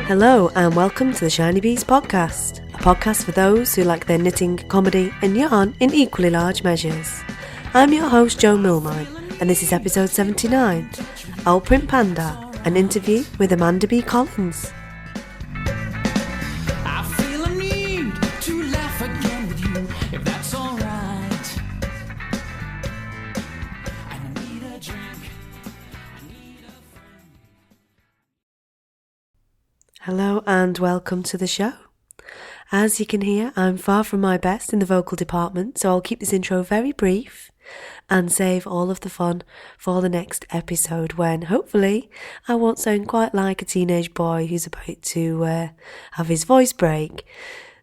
Hello and welcome to the Shinybees podcast, a podcast for those who like their knitting, comedy and yarn in equally large measures. I'm your host Jo Milmine and this is episode 79, OwlPrintPanda, an interview with Amanda B. Collins. Hello and welcome to the show. As you can hear, I'm far from my best in the vocal department, so I'll keep this intro very brief and save all of the fun for the next episode when, hopefully, I won't sound quite like a teenage boy who's about to have his voice break.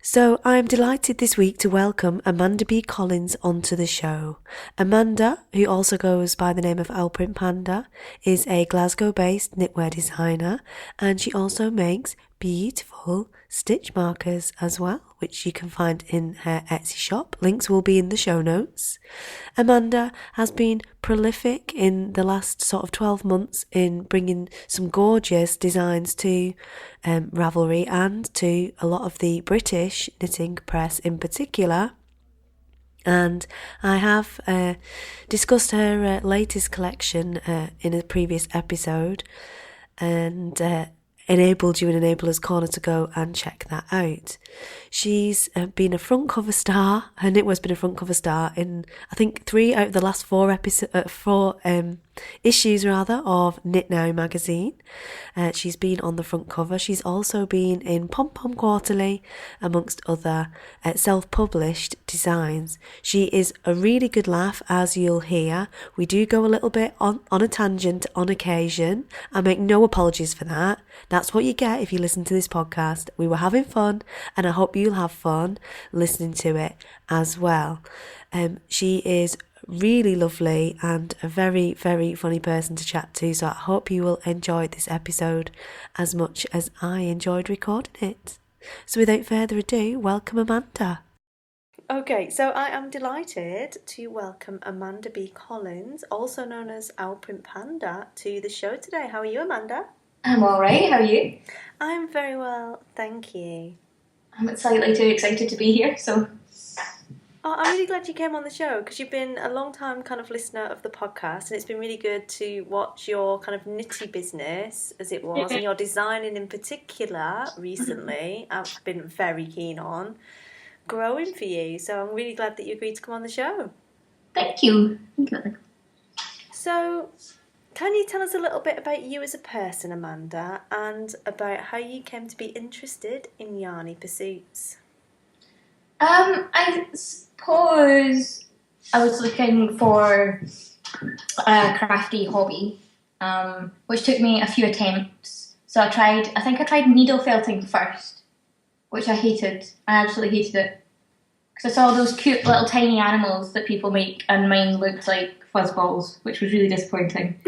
So I'm delighted this week to welcome Amanda B. Collins onto the show. Amanda, who also goes by the name of OwlPrintPanda, is a Glasgow-based knitwear designer, and she also makes beautiful stitch markers as well, which you can find in her Etsy shop. Links will be in the show notes. Amanda has been prolific in the last sort of 12 months in bringing some gorgeous designs to Ravelry and to a lot of the British knitting press in particular. And I have discussed her latest collection in a previous episode and enabled you in Enabler's Corner to go and check that out. She's been a front cover star. Her knitwear's been a front cover star in, I think, 3 out of the last 4 issues of Knit Now magazine. She's been on the front cover. She's also been in Pom Pom Quarterly, amongst other self-published designs. She is a really good laugh, as you'll hear. We do go a little bit on a tangent on occasion. I make no apologies for that. That's what you get if you listen to this podcast. We were having fun, and I hope you'll have fun listening to it as well. She is really lovely and a very, very funny person to chat to, so I hope you will enjoy this episode as much as I enjoyed recording it. So without further ado, welcome Amanda. Okay, so I am delighted to welcome Amanda B. Collins, also known as OwlPrintPanda, to the show today. How are you, Amanda? I'm alright, how are you? I'm very well, thank you. I'm slightly too excited to be here, so... Oh, I'm really glad you came on the show because you've been a long time kind of listener of the podcast, and it's been really good to watch your kind of nitty business as it was, and your designing in particular recently. I've been very keen on growing for you, so I'm really glad that you agreed to come on the show. Thank you. So, can you tell us a little bit about you as a person, Amanda, and about how you came to be interested in yarny pursuits? I suppose I was looking for a crafty hobby, which took me a few attempts. So I think I tried needle felting first, which I hated. I absolutely hated it. Because I saw those cute little tiny animals that people make, and mine looked like fuzzballs, which was really disappointing.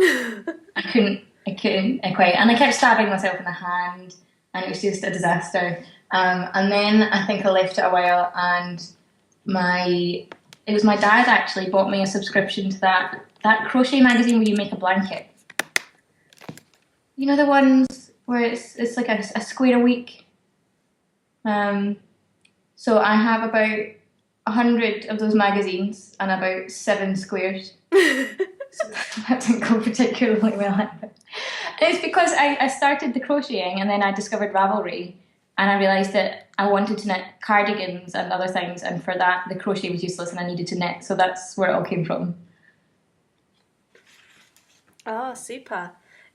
I couldn't quite. And I kept stabbing myself in the hand, and it was just a disaster. And then I think I left it a while, and it was my dad actually bought me a subscription to that crochet magazine where you make a blanket. You know, the ones where it's like a square a week. So I have about 100 of those magazines and about 7 squares. So that didn't go particularly well. And it's because I started the crocheting, and then I discovered Ravelry. And I realised that I wanted to knit cardigans and other things, and for that the crochet was useless and I needed to knit, so that's where it all came from. Oh, super.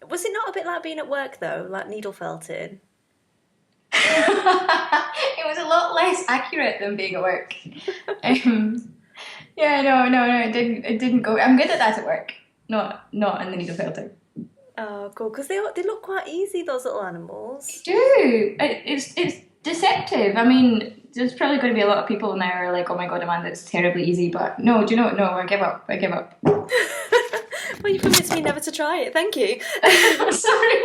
Was it not a bit like being at work though, like needle felting? It was a lot less accurate than being at work. Yeah, no, it didn't go. I'm good at that at work, not in the needle felting. Oh, cool, because they look quite easy, those little animals. They do. It's deceptive. I mean, there's probably going to be a lot of people now who are like, oh my god, Amanda, it's terribly easy, but no, do you know what? No, I give up. Well, you promised me never to try it, thank you. Sorry.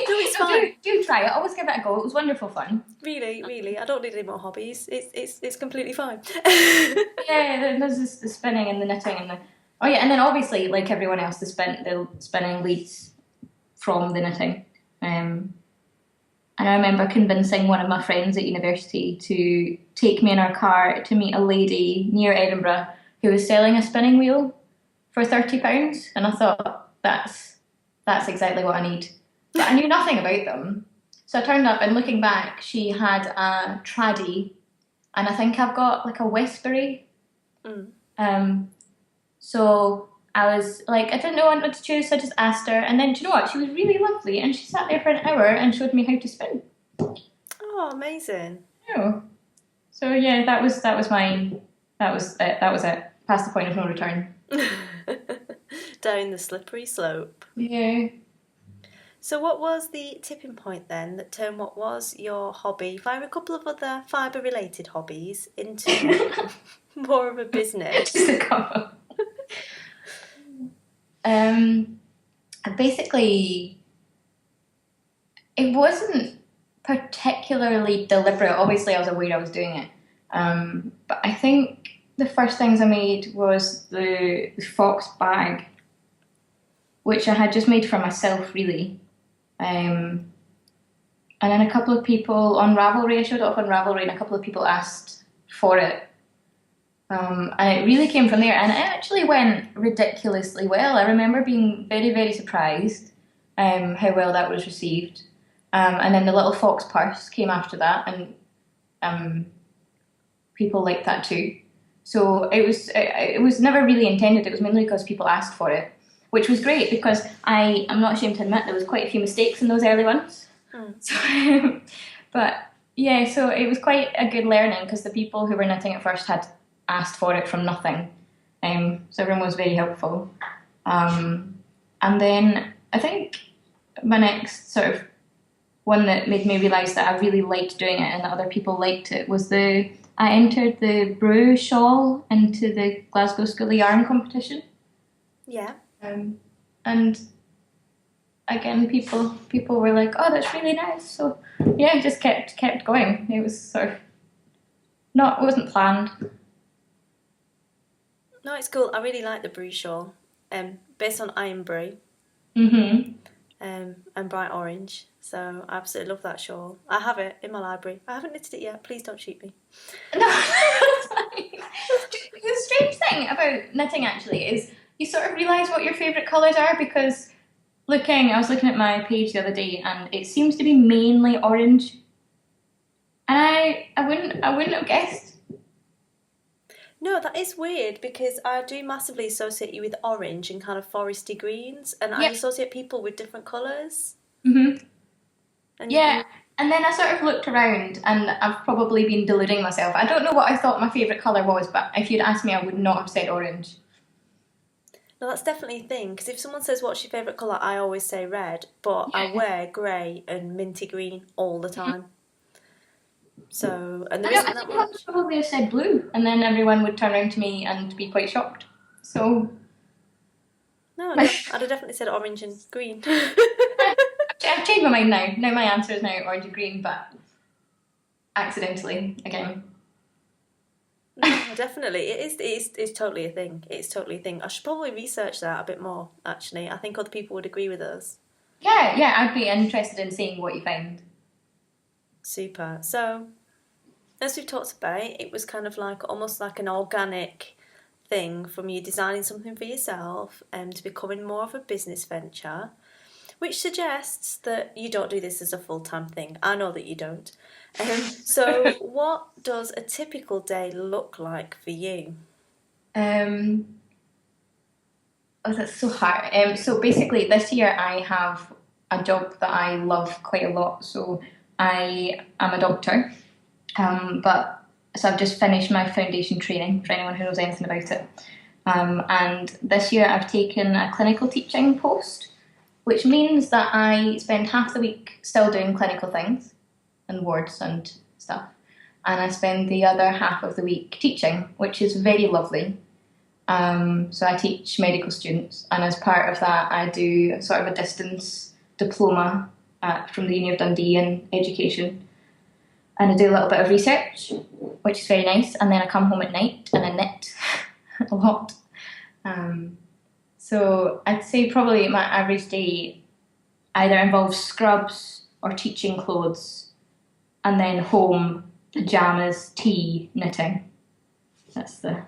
No, it's fine. Do try it, always give it a go, it was wonderful fun. Really, I don't need any more hobbies, it's completely fine. Yeah, there's the spinning and the knitting and oh yeah, and then obviously, like everyone else, the spinning leads from the knitting. And I remember convincing one of my friends at university to take me in her car to meet a lady near Edinburgh who was selling a spinning wheel for £30. And I thought, that's exactly what I need. But I knew nothing about them. So I turned up and looking back, she had a traddy and I think I've got like a Westbury. Mm. So I was like, I didn't know what to choose, so I just asked her. And then, do you know what? She was really lovely, and she sat there for an hour and showed me how to spin. Oh, amazing! Oh, so yeah, that was it. Past the point of no return. Down the slippery slope. Yeah. So, what was the tipping point then that turned what was your hobby via a couple of other fibre-related hobbies into more of a business? Just a couple. Basically, it wasn't particularly deliberate. Obviously, I was aware I was doing it. But I think the first things I made was the fox bag, which I had just made for myself, really. And then a couple of people on Ravelry, I showed it off on Ravelry, and a couple of people asked for it. And it really came from there, and it actually went ridiculously well. I remember being very, very surprised how well that was received. And then the little fox purse came after that, and people liked that too. So it was never really intended. It was mainly because people asked for it, which was great because I'm not ashamed to admit there was quite a few mistakes in those early ones. So, but yeah, so it was quite a good learning because the people who were knitting at first had asked for it from nothing. So everyone was very helpful. And then I think my next sort of one that made me realise that I really liked doing it and that other people liked it was I entered the Brew shawl into the Glasgow School of Yarn competition. Yeah. And again, people were like, "Oh, that's really nice." So yeah, I just kept going. It was sort of it wasn't planned. No, it's cool. I really like the Brew shawl. Based on Iron Brew. Mm-hmm. And bright orange. So I absolutely love that shawl. I have it in my library. I haven't knitted it yet. Please don't shoot me. No, that's fine. The strange thing about knitting actually is you sort of realise what your favourite colours are because I was looking at my page the other day and it seems to be mainly orange. And I wouldn't have guessed. No, that is weird because I do massively associate you with orange and kind of foresty greens, and I associate people with different colours. Mm-hmm. And and then I sort of looked around and I've probably been deluding myself. I don't know what I thought my favourite colour was, but if you'd asked me, I would not have said orange. No, that's definitely a thing, because if someone says, what's your favourite colour, I always say red, but I wear grey and minty green all the time. So, and there isn't that much. I would probably have said blue, and then everyone would turn around to me and be quite shocked. So... No, I'd have definitely said orange and green. I've changed my mind now. Now my answer is now orange and green, but accidentally, again. No, definitely. It's totally a thing. It's totally a thing. I should probably research that a bit more, actually. I think other people would agree with us. Yeah, I'd be interested in seeing what you find. Super. So, as we've talked about, it was kind of like almost like an organic thing from you designing something for yourself to becoming more of a business venture, which suggests that you don't do this as a full-time thing. I know that you don't. So what does a typical day look like for you? Oh, that's so hard. So basically this year I have a job that I love quite a lot. So I am a doctor, so I've just finished my foundation training for anyone who knows anything about it. And this year I've taken a clinical teaching post, which means that I spend half the week still doing clinical things and wards and stuff. And I spend the other half of the week teaching, which is very lovely. So I teach medical students, and as part of that I do sort of a distance diploma from the Uni of Dundee in education. And I do a little bit of research, which is very nice, and then I come home at night and I knit a lot. So I'd say probably my average day either involves scrubs or teaching clothes, and then home, pajamas, tea, knitting. That's the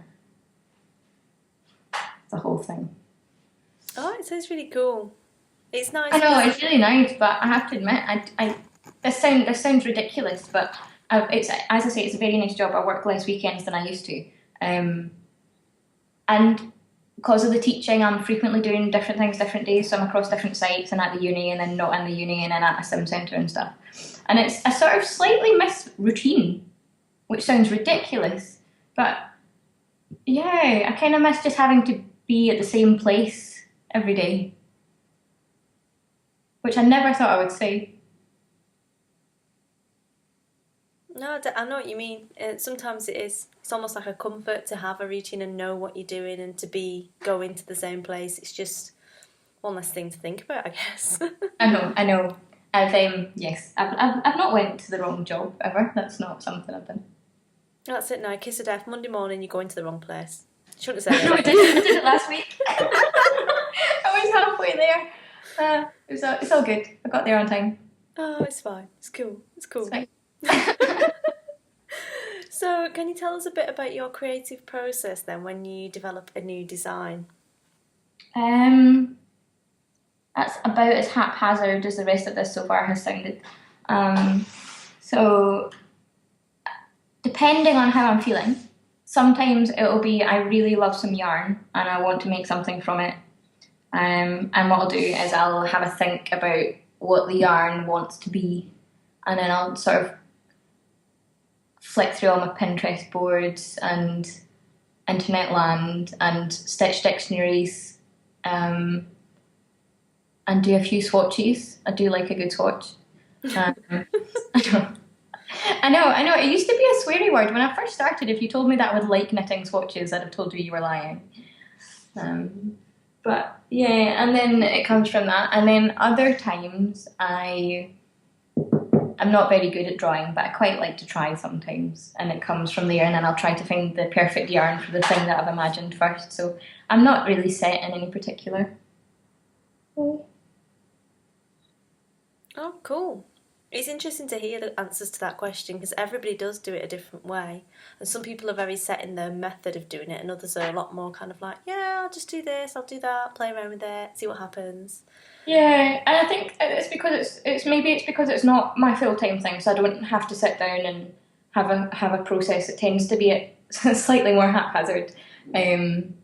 whole thing. Oh, it sounds really cool. It's nice. I know, it's really nice, but I have to admit, this sounds ridiculous, but it's, as I say, it's a very nice job. I work less weekends than I used to, and because of the teaching, I'm frequently doing different things different days. So I'm across different sites and at the uni, and then not in the uni, and then at a sim centre and stuff. And it's a sort of slightly miss routine, which sounds ridiculous, but yeah, I kind of miss just having to be at the same place every day, which I never thought I would say. No, I know what you mean. Sometimes it's almost like a comfort to have a routine and know what you're doing and to be going to the same place. It's just one less thing to think about, I guess. I know. I've not went to the wrong job ever. That's not something I've done. That's it now. Kiss of death. Monday morning, you're going to the wrong place. Shouldn't have said it. No, I did it last week. I was halfway there. It's all good. I got there on time. Oh, it's fine. It's cool. It's cool. It's fine. So, can you tell us a bit about your creative process then when you develop a new design? That's about as haphazard as the rest of this so far has sounded. So, depending on how I'm feeling, sometimes it'll be I really love some yarn and I want to make something from it. And what I'll do is I'll have a think about what the yarn wants to be, and then I'll sort of flick through all my Pinterest boards and internet land and stitch dictionaries, and do a few swatches. I do like a good swatch. I know. It used to be a sweary word when I first started. If you told me that I would like knitting swatches, I'd have told you were lying. But yeah, and then it comes from that. And then other times I'm not very good at drawing, but I quite like to try sometimes. And it comes from there, and then I'll try to find the perfect yarn for the thing that I've imagined first. So I'm not really set in any particular way. Oh, cool. It's interesting to hear the answers to that question because everybody does do it a different way. And some people are very set in their method of doing it, and others are a lot more kind of like, yeah, I'll just do this, I'll do that, play around with it, see what happens. Yeah, and I think it's because it's because it's not my full-time thing, so I don't have to sit down and have a process. It tends to be slightly more haphazard, and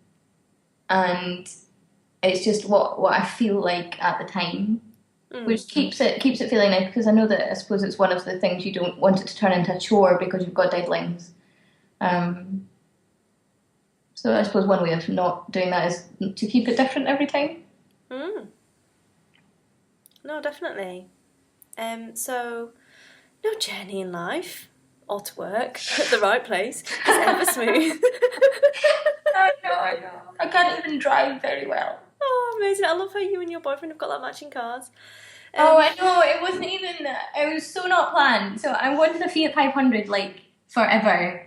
it's just what I feel like at the time. Which keeps it feeling nice, because I know that I suppose it's one of the things you don't want it to turn into a chore because you've got deadlines. So I suppose one way of not doing that is to keep it different every time. No, definitely. So no journey in life or to work at the right place is ever smooth. I know. I can't even drive very well. Oh, amazing. I love how you and your boyfriend have got that matching cars. Oh, I know. It wasn't even... It was so not planned. So I wanted a Fiat 500, like, forever.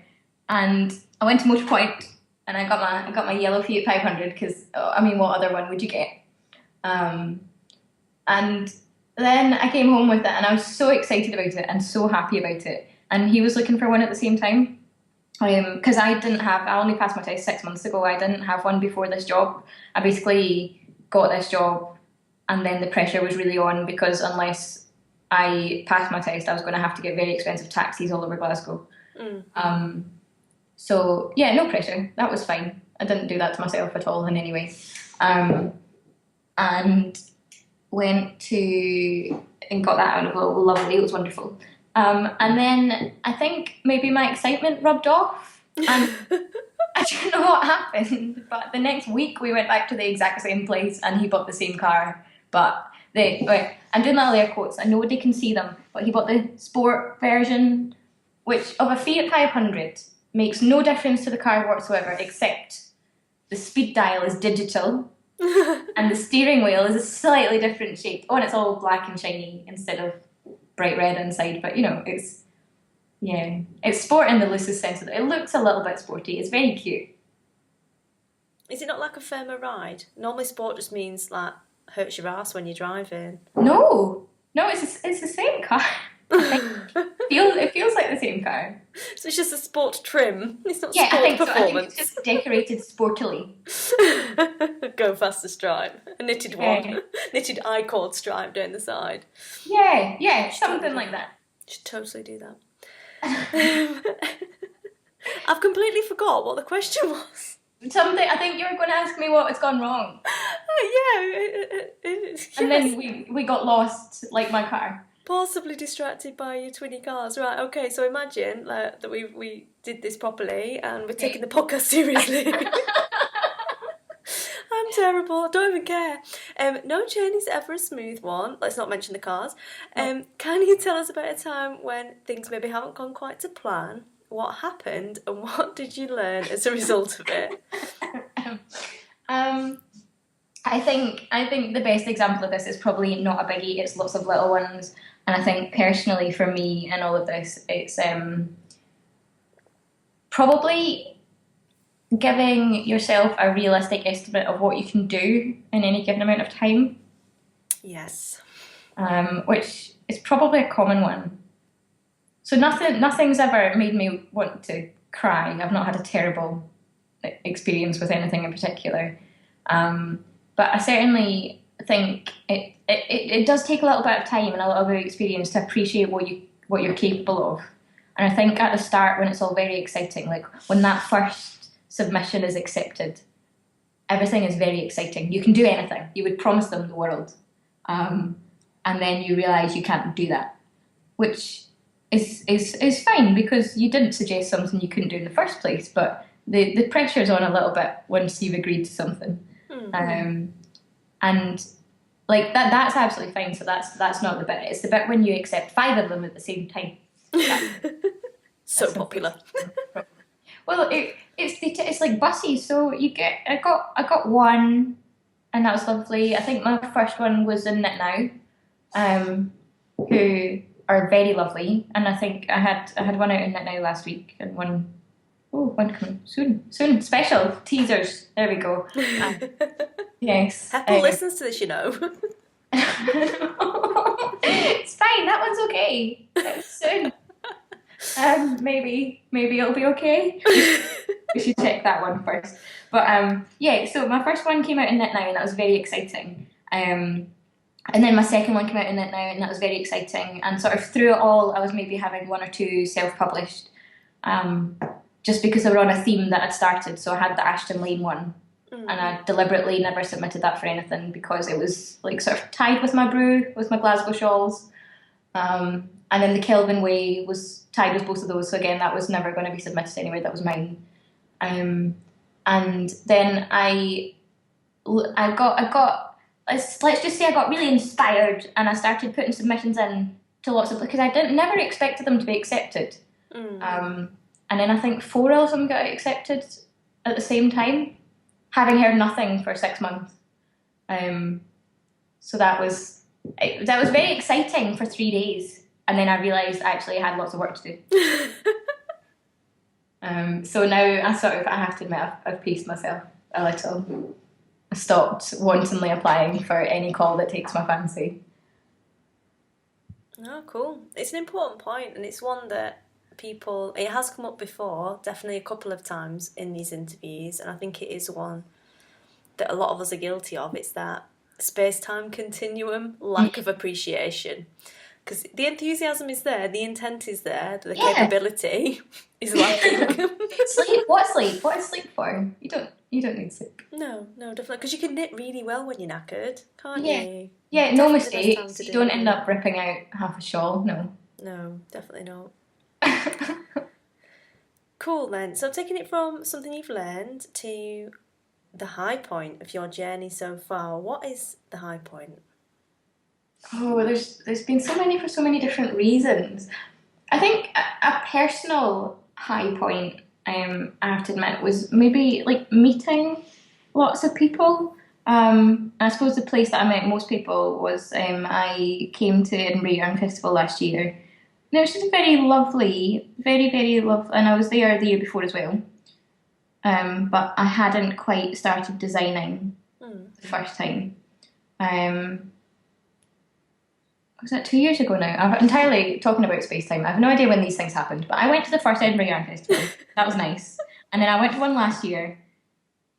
And I went to Motorpoint and I got my yellow Fiat 500 because, what other one would you get? And then I came home with it and I was so excited about it and so happy about it. And he was looking for one at the same time. Because I only passed my test 6 months ago. I didn't have one before this job. I basically got this job and then the pressure was really on because unless I passed my test, I was going to have to get very expensive taxis all over Glasgow. So yeah, no pressure. That was fine. I didn't do that to myself at all in any way. And went to and got that out of it. Lovely. It was wonderful. And then I think maybe my excitement rubbed off, and I don't know what happened, but the next week we went back to the exact same place and he bought the same car, but I'm doing that air quotes and nobody can see them, but he bought the sport version, which of a Fiat 500 makes no difference to the car whatsoever, except the speed dial is digital and the steering wheel is a slightly different shape. Oh, and it's all black and shiny instead of bright red inside, but it's sport in the loosest sense of it. It looks a little bit sporty. It's very cute. Is it not like a firmer ride? Normally sport just means like hurts your ass when you're driving. No, No, it's the same car. It feels like the same car. So it's just a sport trim. It's not Yeah, I sport think so. I think performance. it's just decorated sportily. Go faster stripe. A knitted one. Yeah, Knitted I-cord stripe down the side. yeah, something like that. Should totally do that. I've completely forgot what the question was. Something. I think you were going to ask me what has gone wrong. Yes. And then we got lost, like my car. Possibly distracted by your twinny cars. Right, okay, so imagine that we did this properly and we're taking the podcast seriously. I'm terrible, I don't even care. No journey's ever a smooth one. Let's not mention the cars. Can you tell us about a time when things maybe haven't gone quite to plan? What happened and what did you learn as a result of it? I think the best example of this is probably not a biggie. It's lots of little ones, and I think personally for me in all of this, it's probably giving yourself a realistic estimate of what you can do in any given amount of time. Yes. Which is probably a common one. So nothing's ever made me want to cry. I've not had a terrible experience with anything in particular. But I certainly think it does take a little bit of time and a little bit of experience to appreciate what you're capable of. And I think at the start, when it's all very exciting, like when that first submission is accepted, everything is very exciting. You can do anything. You would promise them the world. And then you realise you can't do that, which is fine because you didn't suggest something you couldn't do in the first place, but the pressure's on a little bit once you've agreed to something. Mm-hmm. And like that's absolutely fine. So that's not the bit. It's the bit when you accept 5 of them at the same time. So popular. Well, it's like buses. So I got one, and that was lovely. I think my first one was in Knit Now, who are very lovely, and I think I had one out in Knit Now last week, and one coming soon. Special teasers. There we go. Yes. Apple listens to this, you know. It's fine. That one's okay. Soon. Maybe it'll be okay. We should check that one first. But so my first one came out in Knit Now, and that was very exciting. And then my second one came out in Knit Now, and that was very exciting. And sort of through it all, I was maybe having 1 or 2 self-published, just because they were on a theme that I'd started. So I had the Ashton Lane one, and I deliberately never submitted that for anything because it was like sort of tied with my brew, with my Glasgow shawls. And then the Kelvin Way was tied with both of those. So again, that was never going to be submitted anyway. That was mine. And then I got. Let's just say I got really inspired and I started putting submissions in to lots of, because I never expected them to be accepted. And then I think 4 of them got accepted at the same time, having heard nothing for 6 months. So that was very exciting for 3 days, and then I realised actually I had lots of work to do. So now I have to admit I've paced myself a little. I stopped wantonly applying for any call that takes my fancy. Oh, cool. It's an important point, and it's one that it has come up before, definitely a couple of times in these interviews, and I think it is one that a lot of us are guilty of. It's that space-time continuum, lack of appreciation. Because the enthusiasm is there, the intent is there, the capability is lacking. Sleep? What sleep? What is sleep for? You don't need sleep. No, definitely. Because you can knit really well when you're knackered, can't you? Yeah, no mistakes. You don't end up ripping out half a shawl, no. No, definitely not. Cool then. So taking it from something you've learned to the high point of your journey so far, what is the high point? Oh, there's been so many for so many different reasons. I think a personal high point, I have to admit, was maybe like meeting lots of people. I suppose the place that I met most people was I came to Edinburgh Yarn Festival last year. And it was just very lovely, very, very lovely. And I was there the year before as well. But I hadn't quite started designing the first time. Was that 2 years ago now? I'm entirely talking about space time. I have no idea when these things happened, but I went to the first Edinburgh Yarn Festival. That was nice. And then I went to one last year,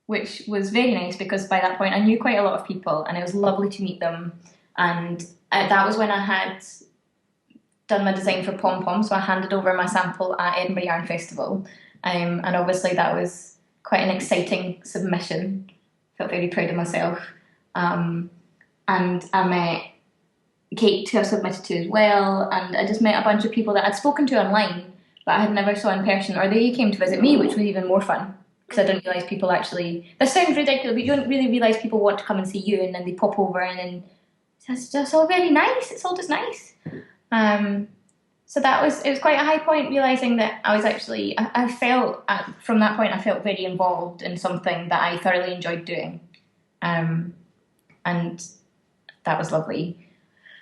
which was very nice because by that point I knew quite a lot of people and it was lovely to meet them. And that was when I had done my design for Pom Pom, so I handed over my sample at Edinburgh Yarn Festival. And obviously that was quite an exciting submission. Felt very proud of myself. And I met Kate, who I submitted to as well, and I just met a bunch of people that I'd spoken to online, but I had never saw in person, or they came to visit me, which was even more fun because I didn't realise people actually. This sounds ridiculous, but you don't really realise people want to come and see you, and then they pop over, and then it's just all very nice. It's all just nice. So it was quite a high point realising that I was actually. I felt from that point I felt very involved in something that I thoroughly enjoyed doing, and that was lovely.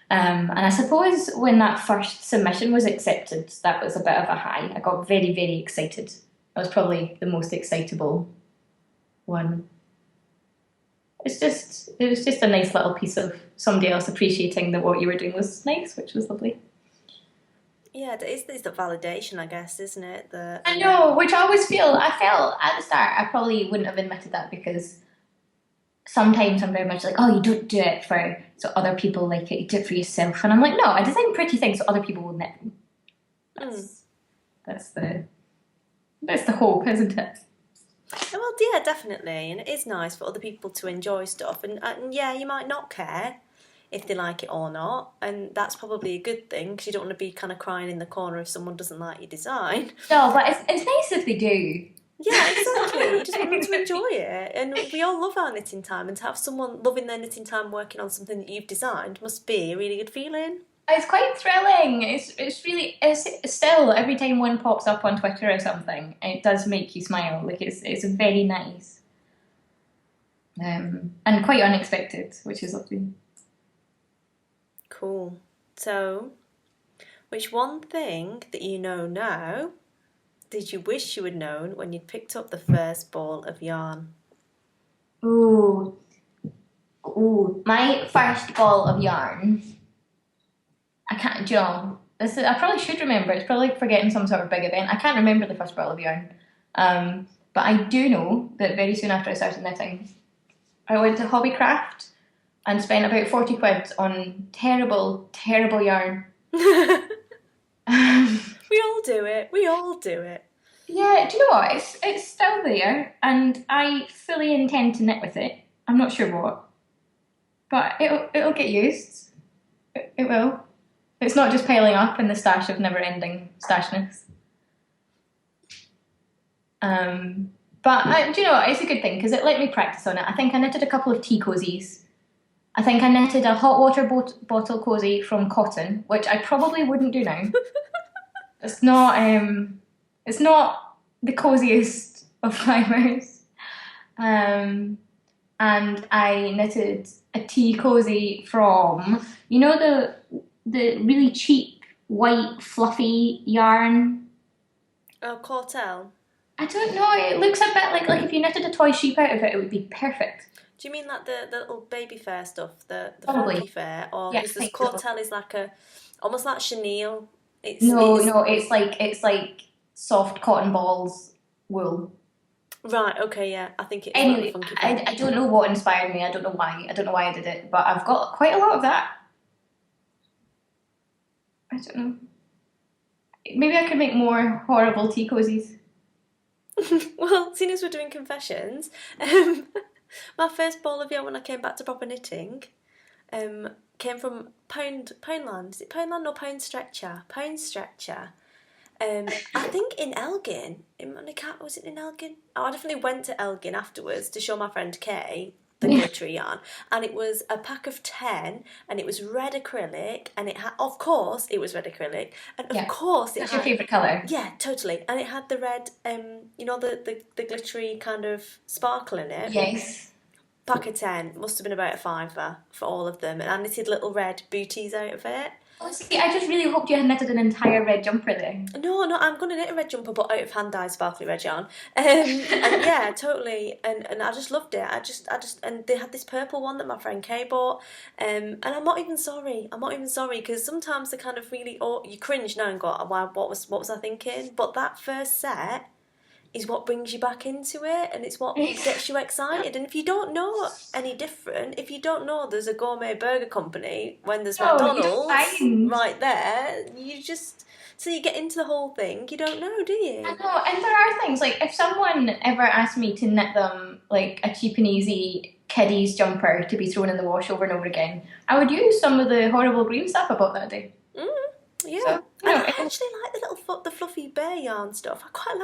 And I suppose when that first submission was accepted, that was a bit of a high. I got very, very excited. That was probably the most excitable one. It was just a nice little piece of somebody else appreciating that what you were doing was nice, which was lovely. Yeah, it's the validation, I guess, isn't it? I know, which I felt at the start, I probably wouldn't have admitted that because sometimes I'm very much like, oh, you don't do it for so other people like it, you do it for yourself. And I'm like, no, I design pretty things so other people will knit them. That's the hope, isn't it? Well, yeah, definitely. And it is nice for other people to enjoy stuff. And yeah, you might not care if they like it or not. And that's probably a good thing because you don't want to be kind of crying in the corner if someone doesn't like your design. No, but it's nice if they do. Yeah, exactly. You just want them to enjoy it. And we all love our knitting time, and to have someone loving their knitting time working on something that you've designed must be a really good feeling. It's quite thrilling. It's still every time one pops up on Twitter or something, it does make you smile. Like it's very nice. And quite unexpected, which is lovely. Cool. So, which one thing that you know now did you wish you had known when you picked up the first ball of yarn? Ooh, my first ball of yarn. I can't, you know, I probably should remember. It's probably like forgetting some sort of big event. I can't remember the first ball of yarn. But I do know that very soon after I started knitting, I went to Hobbycraft and spent about 40 quid on terrible, terrible yarn. We all do it. We all do it. Yeah, do you know what? It's still there, and I fully intend to knit with it. I'm not sure what, but it'll get used. It will. It's not just piling up in the stash of never-ending stashness. But do you know what? It's a good thing because it let me practice on it. I think I knitted a couple of tea cozies. I think I knitted a hot water bottle cozy from cotton, which I probably wouldn't do now. It's not the coziest of fibres. And I knitted a tea cozy from, you know, the really cheap white fluffy yarn. Oh, Cortel. I don't know. It looks a bit like if you knitted a toy sheep out of it, it would be perfect. Do you mean like the little baby fair stuff, the Probably. funky fair, or Yes, because this Cortel is like almost like chenille. It's like soft cotton balls wool. Right. Okay. Yeah. I think it's Anyway, like funky fair. I don't know what inspired me. I don't know why. I don't know why I did it, but I've got quite a lot of that. I don't know. Maybe I could make more horrible tea cozies. Well, seeing as we're doing confessions, my first ball of yarn when I came back to proper knitting came from Poundland. Is it Poundland or Pound Stretcher? Pound Stretcher. I think in Elgin. Was it in Elgin? Oh, I definitely went to Elgin afterwards to show my friend Kay the glittery yarn, and it was a pack of 10, and it was red acrylic, and it had, of course, it was red acrylic, and of course it That's had, your favourite colour? Yeah, totally, and it had the red, you know, the glittery kind of sparkle in it. Yes. Pack of 10 must have been about a £5 for all of them, and I knitted little red booties out of it. Oh, see, I just really hoped you had knitted an entire red jumper there. No, I'm going to knit a red jumper, but out of hand-dyed sparkly red yarn. And yeah, totally. And I just loved it. And they had this purple one that my friend Kay bought. And I'm not even sorry. I'm not even sorry, because sometimes they kind of really, you cringe now and go, wow, what was I thinking? But that first set is what brings you back into it, and it's what gets you excited. And if you don't know any different, if you don't know there's a gourmet burger company when there's McDonald's right there, you just, till you get into the whole thing, you don't know, do you? I know, and there are things, like, if someone ever asked me to knit them, like, a cheap and easy kiddies jumper to be thrown in the wash over and over again, I would use some of the horrible green stuff I bought that day. Yeah, so, and I actually like the fluffy bear yarn stuff. I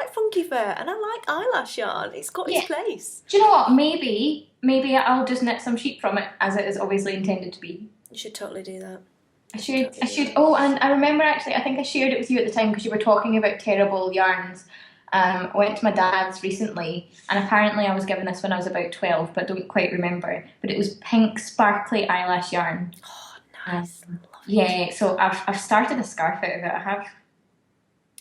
like funky fur, and I like eyelash yarn. It's got its place. Do you know what? Maybe I'll just knit some sheep from it, as it is obviously intended to be. You should totally do that. I should. Oh, and I remember, actually, I think I shared it with you at the time because you were talking about terrible yarns. I went to my dad's recently, and apparently I was given this when I was about 12, but don't quite remember. But it was pink sparkly eyelash yarn. Oh, nice. Yeah, so I've started a scarf out of it. I have.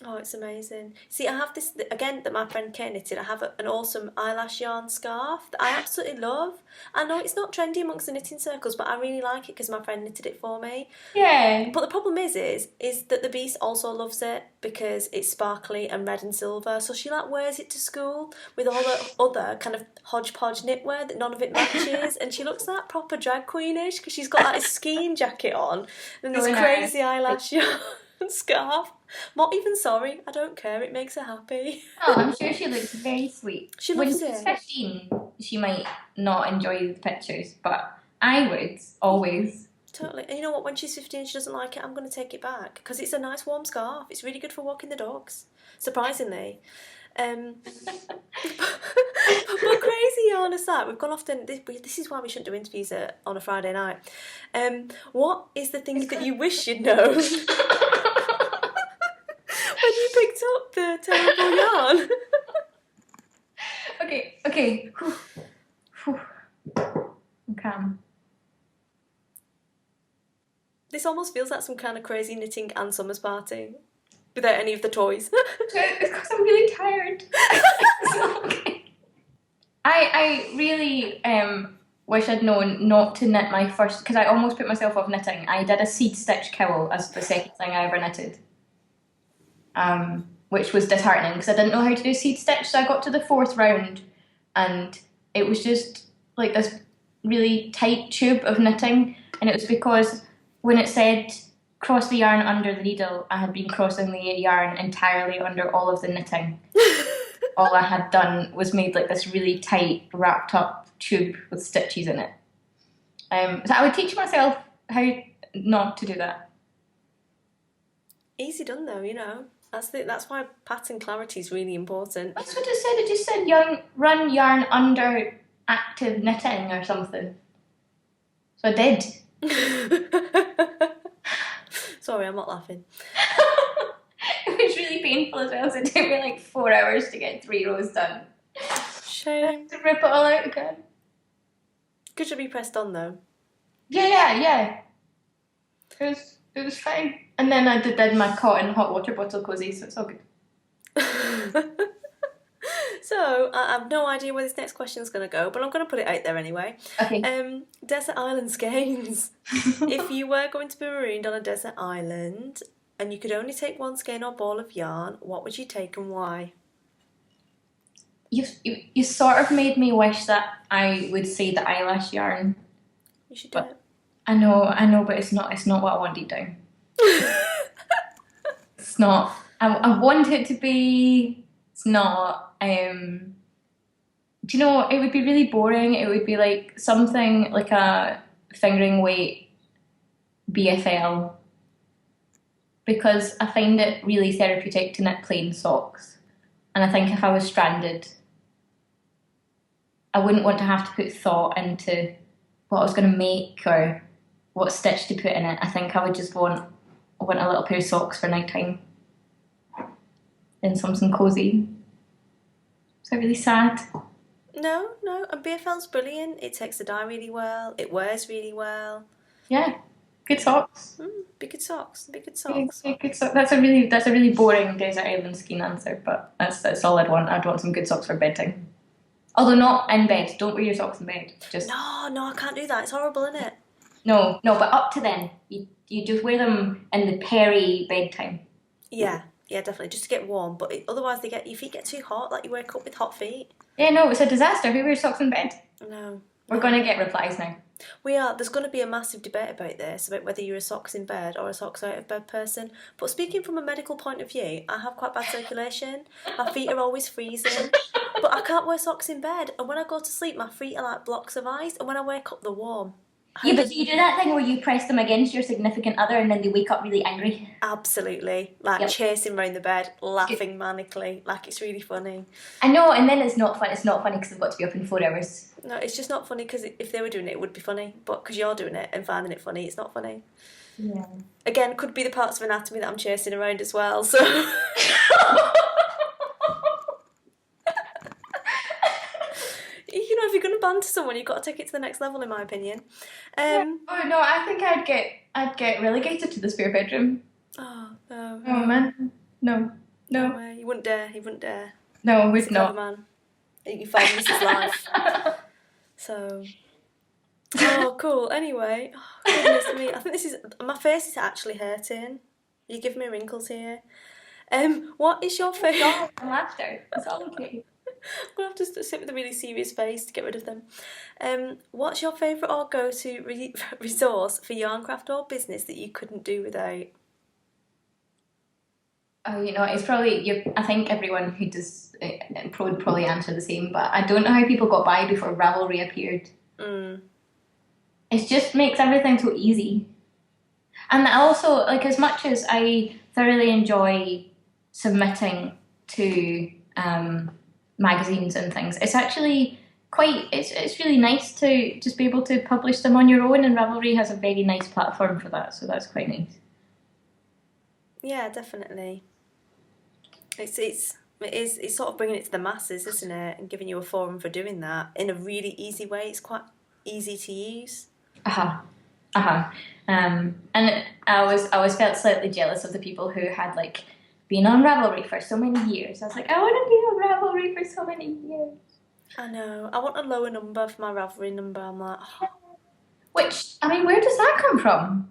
Oh, it's amazing. See, I have this, again, that my friend Kay knitted. I have an awesome eyelash yarn scarf that I absolutely love. I know it's not trendy amongst the knitting circles, but I really like it because my friend knitted it for me. Yeah. But the problem is that the Beast also loves it because it's sparkly and red and silver. So she wears it to school with all the other kind of hodgepodge knitwear that none of it matches, and she looks that proper drag queenish because she's got a skiing jacket on and this crazy eyelash yarn scarf. Not even sorry, I don't care, it makes her happy. Oh, I'm sure she looks very sweet. She loves it. When she's 15, she might not enjoy the pictures, but I would, always. Totally. And you know what, when she's 15 and she doesn't like it, I'm going to take it back, because it's a nice warm scarf. It's really good for walking the dogs, surprisingly. But crazy yarn aside, we've gone off to, this is why we shouldn't do interviews on a Friday night. What is the thing that you wish you'd known when you picked up the terrible yarn? Okay. I'm calm. This almost feels like some kind of crazy knitting and summers party without any of the toys. It's because I'm really tired. Okay. I really wish I'd known not to knit my first, because I almost put myself off knitting. I did a seed stitch cowl as the second thing I ever knitted, which was disheartening because I didn't know how to do seed stitch. So I got to the 4th round and it was just like this really tight tube of knitting, and it was because when it said cross the yarn under the needle, I had been crossing the yarn entirely under all of the knitting. All I had done was made like this really tight, wrapped up tube with stitches in it. So I would teach myself how not to do that. Easy done though, you know. That's why pattern clarity is really important. That's what it said. It just said run yarn under active knitting or something. So I did. Sorry, I'm not laughing. It was really painful as well, so it took me like 4 hours to get 3 rows done. Shame. To rip it all out again. Could you be pressed on though? Yeah. It was fine. And then I did my cotton hot water bottle cozy, so it's all good. So, I have no idea where this next question is going to go, but I'm going to put it out there anyway. Okay. Desert island skeins. If you were going to be marooned on a desert island and you could only take one skein or ball of yarn, what would you take and why? You sort of made me wish that I would say the eyelash yarn. You should do it. I know, but it's not what I want deep down. It's not. I want it to be. It's not. Do you know, it would be really boring. It would be like something like a fingering weight BFL, because I find it really therapeutic to knit plain socks. And I think if I was stranded, I wouldn't want to have to put thought into what I was going to make or what stitch to put in it. I think I would just want a little pair of socks for night time and something cosy. Is that really sad? No, and BFL's brilliant. It takes the dye really well. It wears really well. Yeah, good socks. Be good socks. Be good Yeah, socks. yeah, good socks. That's a really boring desert island skiing answer, but that's all I'd want. I'd want some good socks for bedtime. Although not in bed. Don't wear your socks in bed. Just No, I can't do that. It's horrible, isn't it? no. But up to then, you just wear them in the peri bedtime. Yeah, definitely, just to get warm. But otherwise, your feet get too hot. Like you wake up with hot feet. Yeah, no, it's a disaster. Who wears socks in bed? No. We're gonna get replies now. We are. There's going to be a massive debate about this, about whether you're a socks in bed or a socks out of bed person. But speaking from a medical point of view, I have quite bad circulation. My feet are always freezing. But I can't wear socks in bed. And when I go to sleep, my feet are like blocks of ice. And when I wake up, they're warm. Yeah, but do you do that thing where you press them against your significant other and then they wake up really angry? Absolutely. Like Yep. chasing around the bed, laughing manically. Like it's really funny. I know, and then it's not fun. It's not funny because they've got to be up in 4 hours. No, it's just not funny because if they were doing it, it would be funny. But because you're doing it and finding it funny, it's not funny. Yeah. Again, could be the parts of anatomy that I'm chasing around as well. So, if you're going to banter someone, you've got to take it to the next level, in my opinion. Oh no, I think I'd get relegated to the spare bedroom. Oh no! Oh man, no. way. He wouldn't dare. No, He's we'd a not. clever man. He found this his life. So. Oh, cool. Anyway, goodness me. I think my face is actually hurting. You give me wrinkles here. What is your favourite? I'm laughter. It's all okay. I'm gonna have to sit with a really serious face to get rid of them. What's your favourite or go-to resource for yarn craft or business that you couldn't do without? Oh, it's probably I think everyone who does would probably answer the same, but I don't know how people got by before Ravelry appeared. It just makes everything so easy. And also, like, as much as I thoroughly enjoy submitting to magazines and things, it's actually it's really nice to just be able to publish them on your own, and Ravelry has a very nice platform for that, so that's quite nice. Yeah, definitely. It's sort of bringing it to the masses, isn't it? And giving you a forum for doing that in a really easy way. It's quite easy to use. And I always felt slightly jealous of the people who had like been on Ravelry for so many years. I was like, I want to be on Ravelry for so many years. I know. I want a lower number for my Ravelry number. I'm like, Which, I mean, where does that come from?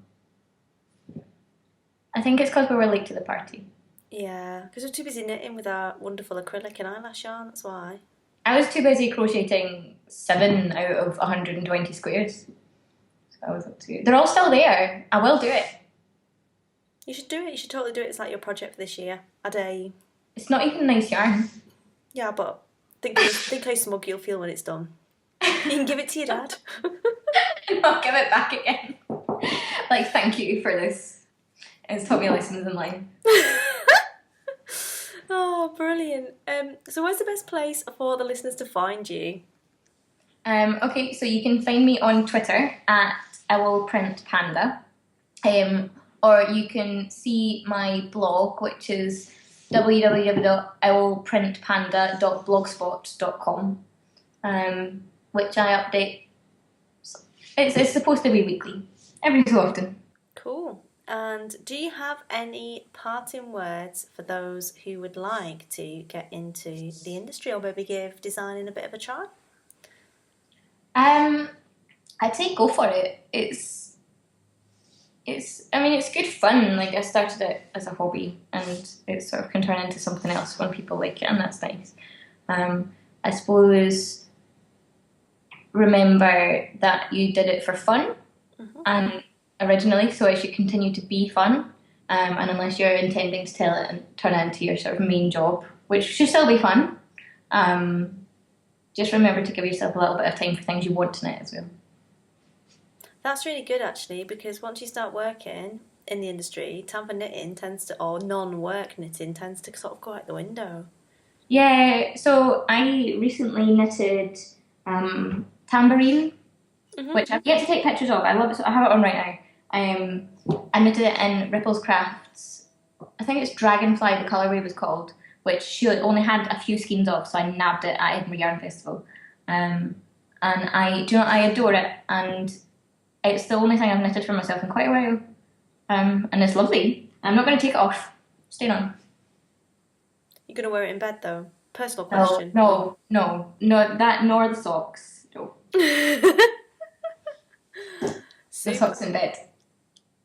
I think it's because we were late to the party. Yeah, because we're too busy knitting with our wonderful acrylic and eyelash yarn, that's why. I was too busy crocheting 7 out of 120 squares. So I was up to... They're all still there. I will do it. You should do it. You should totally do it. It's like your project for this year. I dare you. It's not even nice yarn. Yeah, but think how smug you'll feel when it's done. You can give it to your dad. I'll give it back again. Like, thank you for this. It's taught me lessons in life. Oh, brilliant. So where's the best place for the listeners to find you? Okay, so you can find me on Twitter at OwlPrintPanda. Or you can see my blog, which is www.owlprintpanda.blogspot.com, which I update. It's supposed to be weekly, every so often. Cool. And do you have any parting words for those who would like to get into the industry or maybe give designing a bit of a try? I'd say go for it. It's good fun. Like, I started it as a hobby, and it sort of can turn into something else when people like it, and that's nice. I suppose remember that you did it for fun, and originally, so it should continue to be fun. And unless you're intending to tell it and turn it into your sort of main job, which should still be fun, just remember to give yourself a little bit of time for things you want to knit as well. That's really good, actually, because once you start working in the industry, time for knitting or non-work knitting tends to sort of go out the window. Yeah, so I recently knitted tambourine, which I've yet to take pictures of. I love it, so I have it on right now. I knitted it in Ripple's Crafts. I think it's Dragonfly, the colourway was called, which she only had a few skeins of, so I nabbed it at Edinburgh Yarn Festival. And I adore it, and it's the only thing I've knitted for myself in quite a while. and it's lovely. I'm not going to take it off. Staying on. You're going to wear it in bed, though? Personal No, question. no, that nor the socks. No. The socks in bed.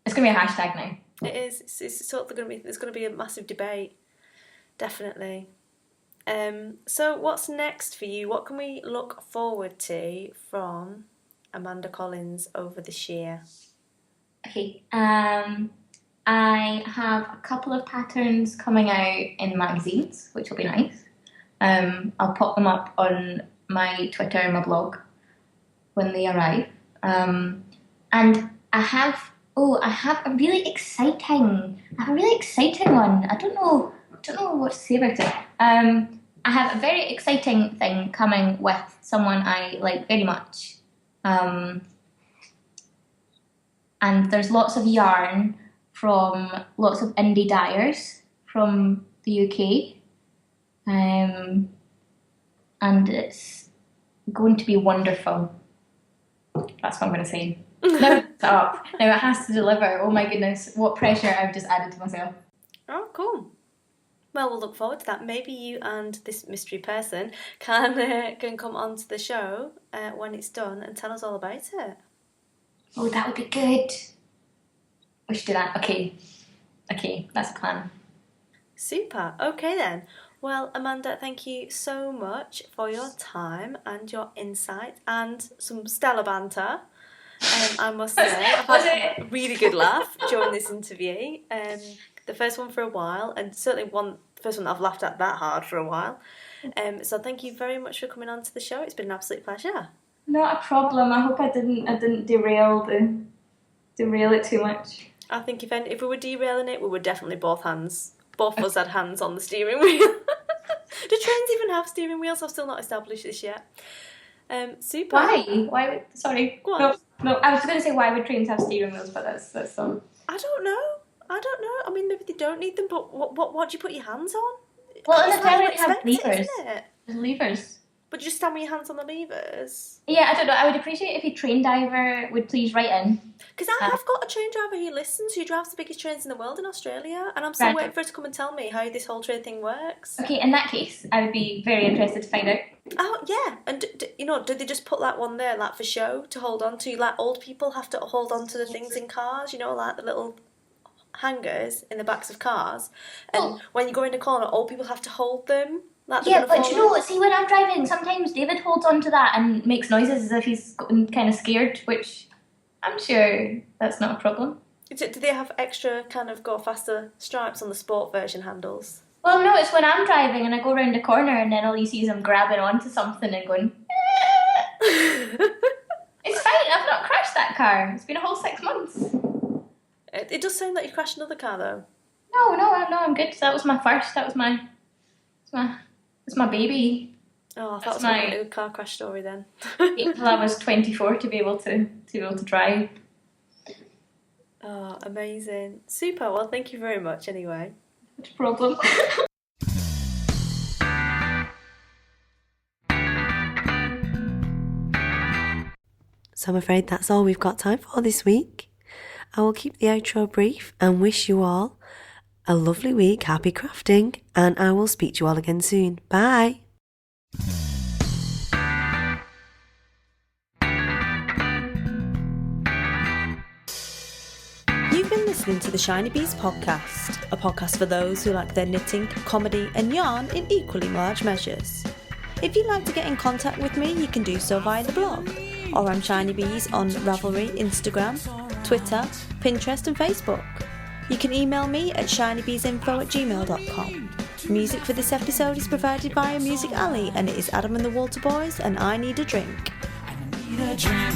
It's going to be a hashtag now. It is. It's sort of going to be. There's going to be a massive debate. Definitely. So what's next for you? What can we look forward to from Amanda Collins over this year? Okay. I have a couple of patterns coming out in magazines, which will be nice. I'll pop them up on my Twitter and my blog when they arrive. And I have a really exciting one. I don't know what to say about it. I have a very exciting thing coming with someone I like very much. And there's lots of yarn from lots of indie dyers from the UK. And it's going to be wonderful. That's what I'm going to say. Now it's up. Now it has to deliver. Oh my goodness, what pressure I've just added to myself. Oh, cool. Well, we'll look forward to that. Maybe you and this mystery person can come onto the show when it's done and tell us all about it. Oh, that would be good. We should do that. Okay, that's a plan. Super. Okay then. Well, Amanda, thank you so much for your time and your insight and some stellar banter. I must say, I've had a really good laugh during this interview. The first one for a while, and certainly the first one that I've laughed at that hard for a while. So thank you very much for coming on to the show. It's been an absolute pleasure. Not a problem. I hope I didn't derail it too much. I think if we were derailing it, we were definitely both of us had hands on the steering wheel. Do trains even have steering wheels? I've still not established this yet. Super. Why? Sorry. Go on. No. I was going to say why would trains have steering wheels, but that's I don't know. I mean, maybe they don't need them, but what do you put your hands on? Well, in the It's they have expensive, levers. isn't it? There's levers. But you just stand with your hands on the levers. Yeah, I don't know. I would appreciate if a train diver would please write in. Because I have got a train driver who listens, who drives the biggest trains in the world in Australia, and I'm still waiting for her to come and tell me how this whole train thing works. Okay, in that case, I would be very interested to find out. Oh, yeah. And, did they just put that one there, like, for show, to hold on to? Like, old people have to hold on to the things in cars, like the little hangers in the backs of cars. And when you go in a corner, old people have to hold them. Like but see, when I'm driving, sometimes David holds on to that and makes noises as if he's kind of scared, which I'm sure that's not a problem. Do they have extra kind of go faster stripes on the sport version handles? Well, no, it's when I'm driving and I go around the corner and then all you see is him grabbing onto something and going, It's fine, I've not crashed that car. It's been a whole 6 months. It does sound like you crashed another car, though. No, I'm good. That was my first. It's my baby. Oh, that was my new car crash story then. Until I was 24 to be able to drive. Oh, amazing. Super. Well, thank you very much anyway. No problem. So I'm afraid that's all we've got time for this week. I will keep the outro brief and wish you all a lovely week, happy crafting, and I will speak to you all again soon. Bye! You've been listening to the Shinybees podcast, a podcast for those who like their knitting, comedy and yarn in equally large measures. If you'd like to get in contact with me, you can do so via the blog, or I'm Shinybees on Ravelry, Instagram, Twitter, Pinterest and Facebook. You can email me at shinybeesinfo@gmail.com. Music for this episode is provided by Music Alley, and it is Adam and the Walter Boys and I Need a Drink. I need a drink.